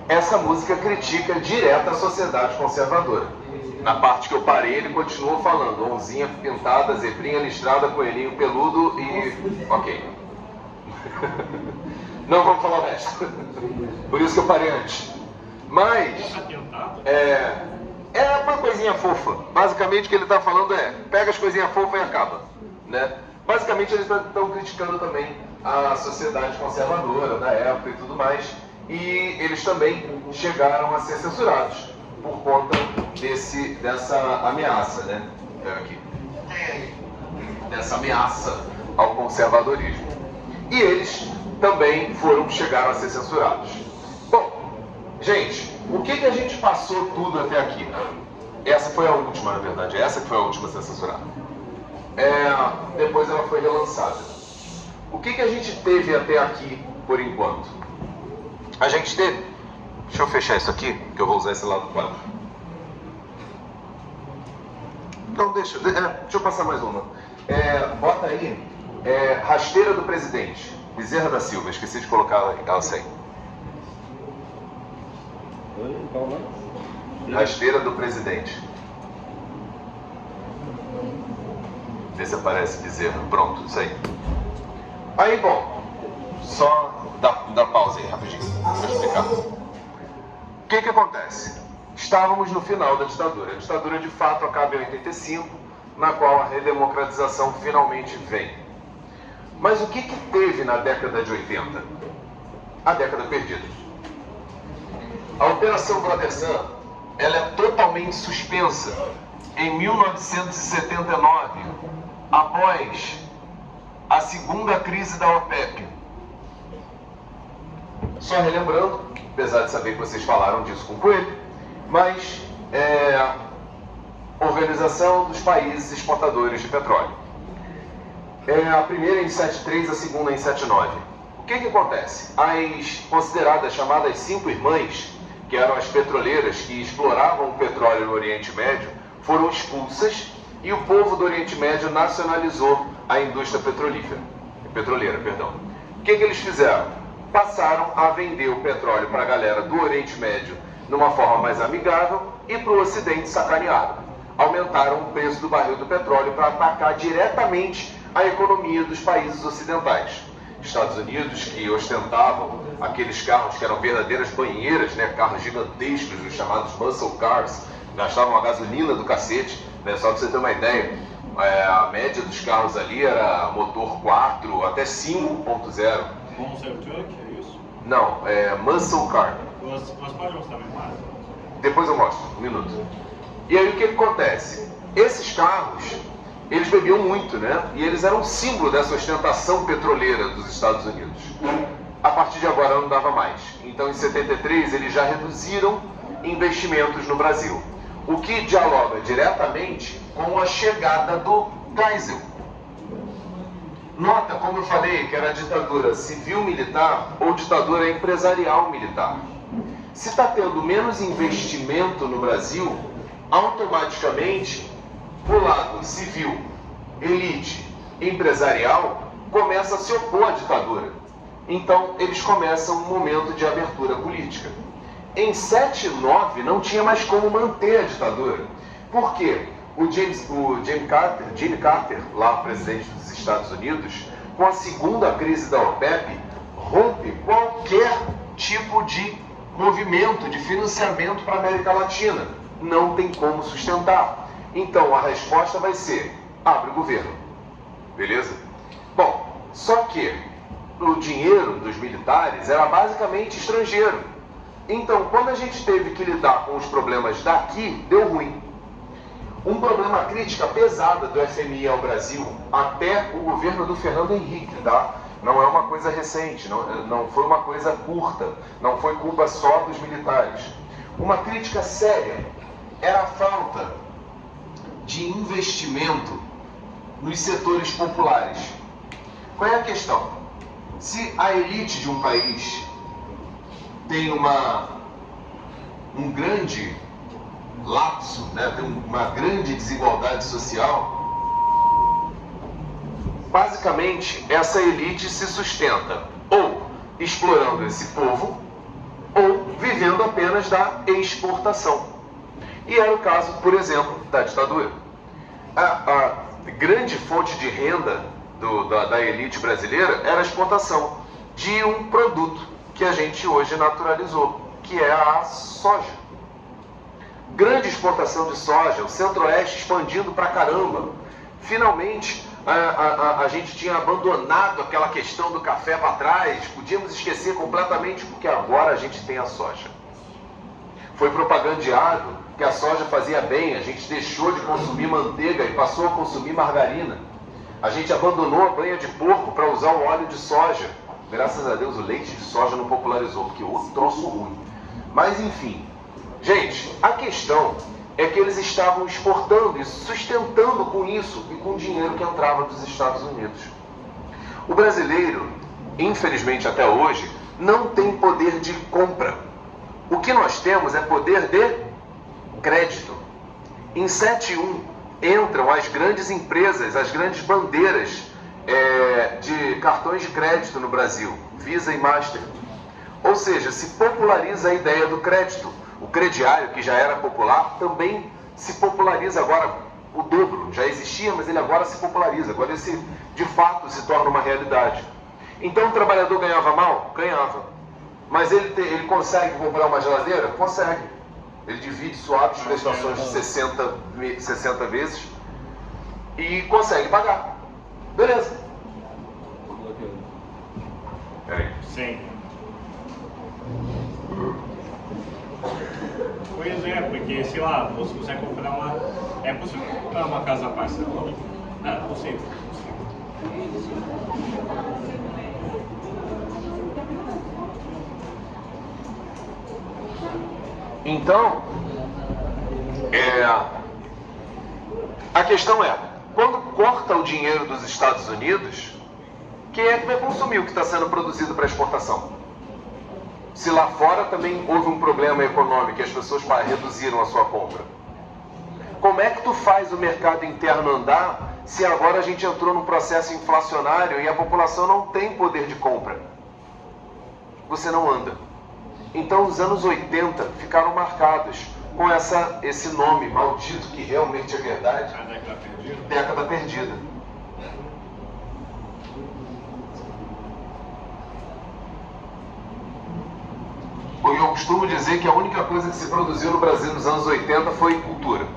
essa música critica direto a sociedade conservadora. Na parte que eu parei, ele continuou falando: onzinha pintada, zebrinha listrada, coelhinho peludo e... ok. Não vamos falar o resto. Por isso que eu parei antes. Mas é uma coisinha fofa. Basicamente o que ele está falando é: pega as coisinhas fofas e acaba, né? Basicamente eles estão criticando também a sociedade conservadora da época e tudo mais. E eles também chegaram a ser censurados por conta dessa ameaça, né? Aqui. Dessa ameaça ao conservadorismo. E eles também chegaram a ser censurados. Bom, gente, o que a gente passou tudo até aqui? Essa foi a última, na verdade. Essa que foi a última a ser censurada. Depois ela foi relançada. O que a gente teve até aqui, por enquanto? A gente teve... Deixa eu fechar isso aqui, que eu vou usar esse lado do quadro. Então, deixa eu passar mais uma. Bota aí, rasteira do presidente, Bezerra da Silva. Esqueci de colocar ela sem. Rasteira do presidente. Vê se aparece Bezerra. Pronto, isso aí. Aí, bom, só dá pausa aí rapidinho, para explicar. O que acontece? Estávamos no final da ditadura. A ditadura de fato acaba em 85, na qual a redemocratização finalmente vem. Mas o que teve na década de 80? A década perdida. A Operação Brother Sun, ela é totalmente suspensa em 1979, após a segunda crise da OPEP. Só relembrando, apesar de saber que vocês falaram disso com o Coelho, mas Organização dos Países Exportadores de Petróleo. A primeira em 73, a segunda em 79. O que acontece? As consideradas, chamadas 5 irmãs, que eram as petroleiras que exploravam o petróleo no Oriente Médio, foram expulsas e o povo do Oriente Médio nacionalizou a indústria petroleira. O que eles fizeram? Passaram a vender o petróleo para a galera do Oriente Médio numa forma mais amigável e para o Ocidente sacaneado. Aumentaram o preço do barril do petróleo para atacar diretamente a economia dos países ocidentais. Estados Unidos, que ostentavam aqueles carros que eram verdadeiras banheiras, né, carros gigantescos, os chamados muscle cars, gastavam a gasolina do cacete, né, só para você ter uma ideia. A média dos carros ali era motor 4 até 5.0. Monster Truck, é isso? Não, muscle car. Mas pode mostrar minha imagem? Depois eu mostro, um minuto. E aí o que acontece? Esses carros, eles bebiam muito, né? E eles eram um símbolo dessa ostentação petroleira dos Estados Unidos. A partir de agora não dava mais. Então em 73 eles já reduziram investimentos no Brasil. O que dialoga diretamente com a chegada do Geisel. Nota, como eu falei, que era ditadura civil-militar ou ditadura empresarial-militar. Se está tendo menos investimento no Brasil, automaticamente o lado civil, elite, empresarial, começa a se opor à ditadura. Então, eles começam um momento de abertura política. Em 79 não tinha mais como manter a ditadura. Por quê? O Jimmy Carter, lá presidente dos Estados Unidos, com a segunda crise da OPEP, rompe qualquer tipo de movimento de financiamento para a América Latina. Não tem como sustentar. Então a resposta vai ser: abre o governo. Beleza? Bom, só que o dinheiro dos militares era basicamente estrangeiro. Então, quando a gente teve que lidar com os problemas daqui, deu ruim. Um problema crítica pesada do FMI ao Brasil, até o governo do Fernando Henrique, tá? Não é uma coisa recente, não foi uma coisa curta, não foi culpa só dos militares. Uma crítica séria era a falta de investimento nos setores populares. Qual é a questão? Se a elite de um país tem um grande lapso, né, tem uma grande desigualdade social, basicamente essa elite se sustenta ou explorando esse povo ou vivendo apenas da exportação. E era o caso, por exemplo, da ditadura. A grande fonte de renda da elite brasileira era a exportação de um produto que a gente hoje naturalizou, que é a soja. Grande exportação de soja, o Centro-Oeste expandindo pra caramba. Finalmente, a gente tinha abandonado aquela questão do café para trás, podíamos esquecer completamente, porque agora a gente tem a soja. Foi propagandeado que a soja fazia bem, a gente deixou de consumir manteiga e passou a consumir margarina. A gente abandonou a banha de porco para usar o óleo de soja. Graças a Deus o leite de soja não popularizou, porque outro troço ruim. Mas enfim, gente, a questão é que eles estavam exportando e sustentando com isso e com o dinheiro que entrava dos Estados Unidos. O brasileiro, infelizmente até hoje, não tem poder de compra. O que nós temos é poder de crédito. Em 7.1 entram as grandes empresas, as grandes bandeiras de cartões de crédito no Brasil, Visa e Master. Ou seja, se populariza a ideia do crédito. O crediário, que já era popular, também se populariza agora o dobro. Já existia, mas ele agora se populariza. Agora ele de fato se torna uma realidade. Então o trabalhador ganhava mal? Ganhava. Mas ele consegue comprar uma geladeira? Consegue. Ele divide suaves prestações de 60 vezes e consegue pagar. Beleza. Peraí. Sim. Pois é, porque, sei lá, você consegue comprar uma... É possível comprar uma casa parcelada? Não, é possível. Então, a questão é, quando corta o dinheiro dos Estados Unidos, quem é que vai consumir o que está sendo produzido para exportação? Se lá fora também houve um problema econômico e as pessoas reduziram a sua compra. Como é que tu faz o mercado interno andar se agora a gente entrou num processo inflacionário e a população não tem poder de compra? Você não anda. Então os anos 80 ficaram marcados com esse nome maldito que realmente é verdade. A década perdida. Década perdida. Eu costumo dizer que a única coisa que se produziu no Brasil nos anos 80 foi cultura.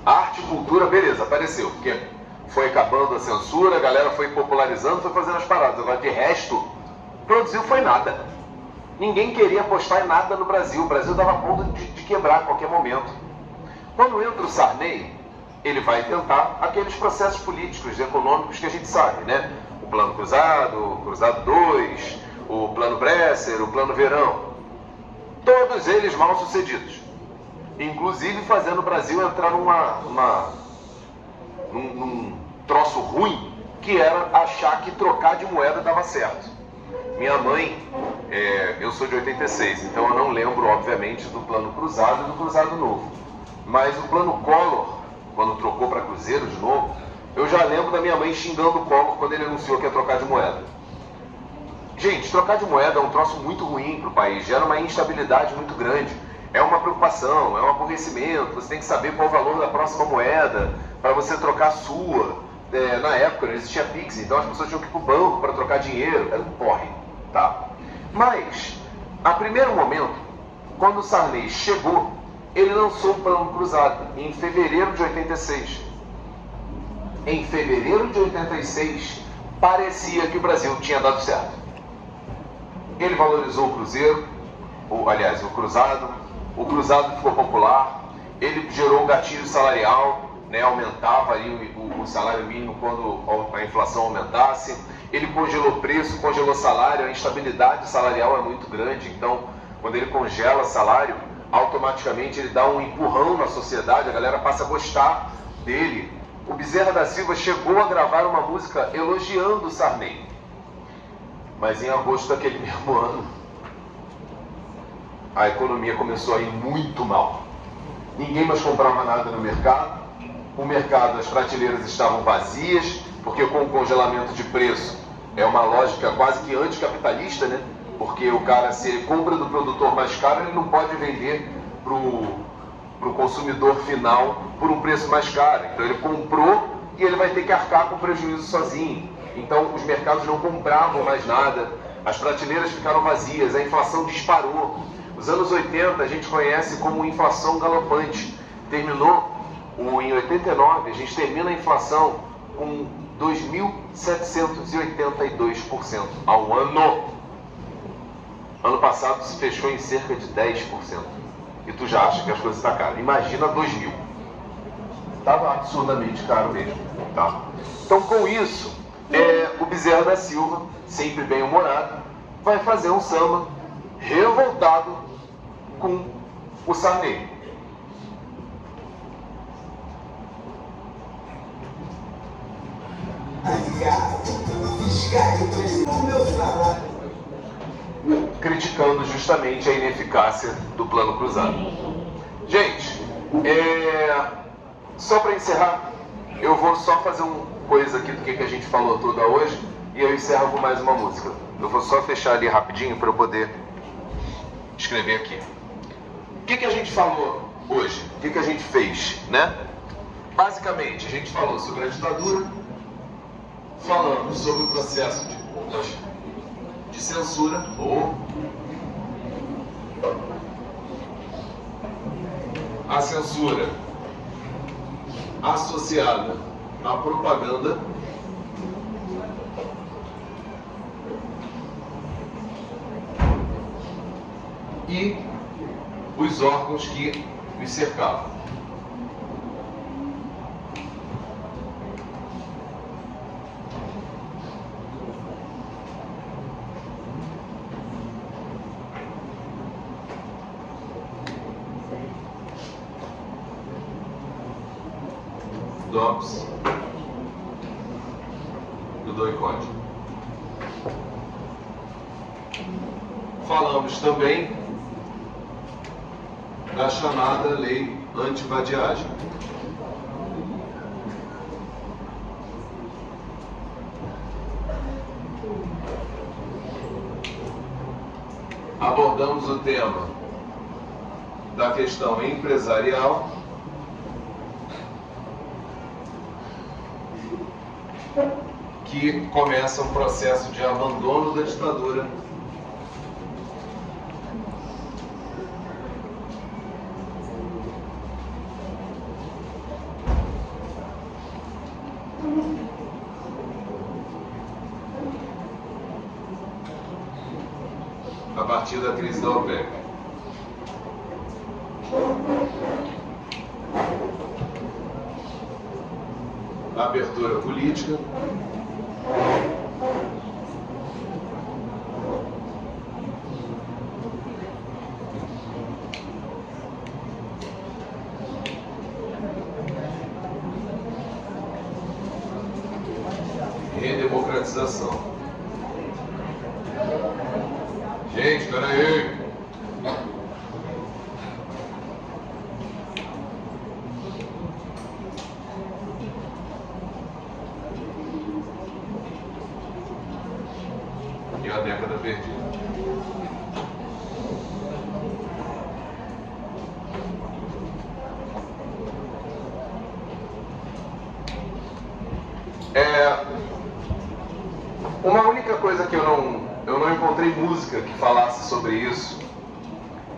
Arte e cultura, beleza, apareceu, porque foi acabando a censura, a galera foi popularizando, foi fazendo as paradas. Agora, de resto, produziu foi nada. Ninguém queria apostar em nada no Brasil. O Brasil dava a ponto de quebrar a qualquer momento. Quando entra o Sarney, ele vai tentar aqueles processos políticos e econômicos que a gente sabe, né? O Plano Cruzado, o Cruzado 2, o Plano Bresser, o Plano Verão. Todos eles mal sucedidos. Inclusive fazendo o Brasil entrar num troço ruim, que era achar que trocar de moeda dava certo. Minha mãe, eu sou de 86, então eu não lembro, obviamente, do Plano Cruzado e do Cruzado Novo. Mas o Plano Collor, quando trocou para Cruzeiro de novo, eu já lembro da minha mãe xingando o Collor quando ele anunciou que ia trocar de moeda. Gente, trocar de moeda é um troço muito ruim para o país, gera uma instabilidade muito grande. É uma preocupação, é um aborrecimento, você tem que saber qual o valor da próxima moeda para você trocar a sua. Na época não existia Pix, então as pessoas tinham que ir para o banco para trocar dinheiro, era um porre, tá? Mas, a primeiro momento, quando o Sarney chegou, ele lançou o Plano Cruzado, em fevereiro de 86. Em fevereiro de 86, parecia que o Brasil tinha dado certo. Ele valorizou o Cruzeiro, o Cruzado. O Cruzado ficou popular. Ele gerou um gatilho salarial, né? Aumentava aí o salário mínimo quando a inflação aumentasse. Ele congelou preço, congelou salário. A instabilidade salarial é muito grande. Então, quando ele congela salário, automaticamente ele dá um empurrão na sociedade. A galera passa a gostar dele. O Bezerra da Silva chegou a gravar uma música elogiando o Sarney. Mas em agosto daquele mesmo ano, a economia começou a ir muito mal. Ninguém mais comprava nada no mercado. O mercado, as prateleiras estavam vazias, porque com o congelamento de preço é uma lógica quase que anticapitalista, né? porque o cara, se ele compra do produtor mais caro, ele não pode vender para o consumidor final por um preço mais caro. Então ele comprou e ele vai ter que arcar com prejuízo sozinho. Então os mercados não compravam mais nada, as prateleiras ficaram vazias, a inflação disparou. Os anos 80 a gente conhece como inflação galopante. Terminou em 89, a gente termina a inflação com 2.782% ao ano. Ano passado se fechou em cerca de 10%. E tu já acha que as coisas estão caras. Imagina 2000. Estava absurdamente caro mesmo. Tá? Então, com isso, o Bezerra da Silva, sempre bem-humorado, vai fazer um samba revoltado com o Sarney. Criticando justamente a ineficácia do plano cruzado. Gente, só para encerrar, eu vou só fazer uma coisa aqui do que a gente falou toda hoje e eu encerro com mais uma música. Eu vou só fechar ali rapidinho para eu poder escrever aqui. O que a gente falou hoje? O que a gente fez, né? Basicamente, a gente falou sobre a ditadura, falando sobre o processo de censura ou a censura associada à propaganda e os órgãos que os cercavam. DOPS do DOI-CODE. Falamos também da chamada lei anti-vadiagem. Abordamos o tema da questão empresarial que começa um processo de abandono da ditadura a partir da crise da OPEP. Abertura política, redemocratização. Gente, peraí. E a década perdida. Uma única coisa que eu não encontrei música que falasse sobre isso,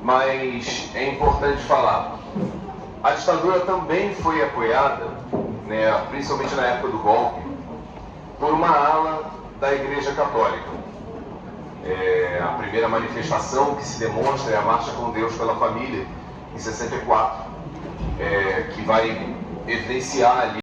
mas é importante falar. A ditadura também foi apoiada, né, principalmente na época do golpe, por uma ala da Igreja Católica. A primeira manifestação que se demonstra é a Marcha com Deus pela Família, em 64, que vai evidenciar ali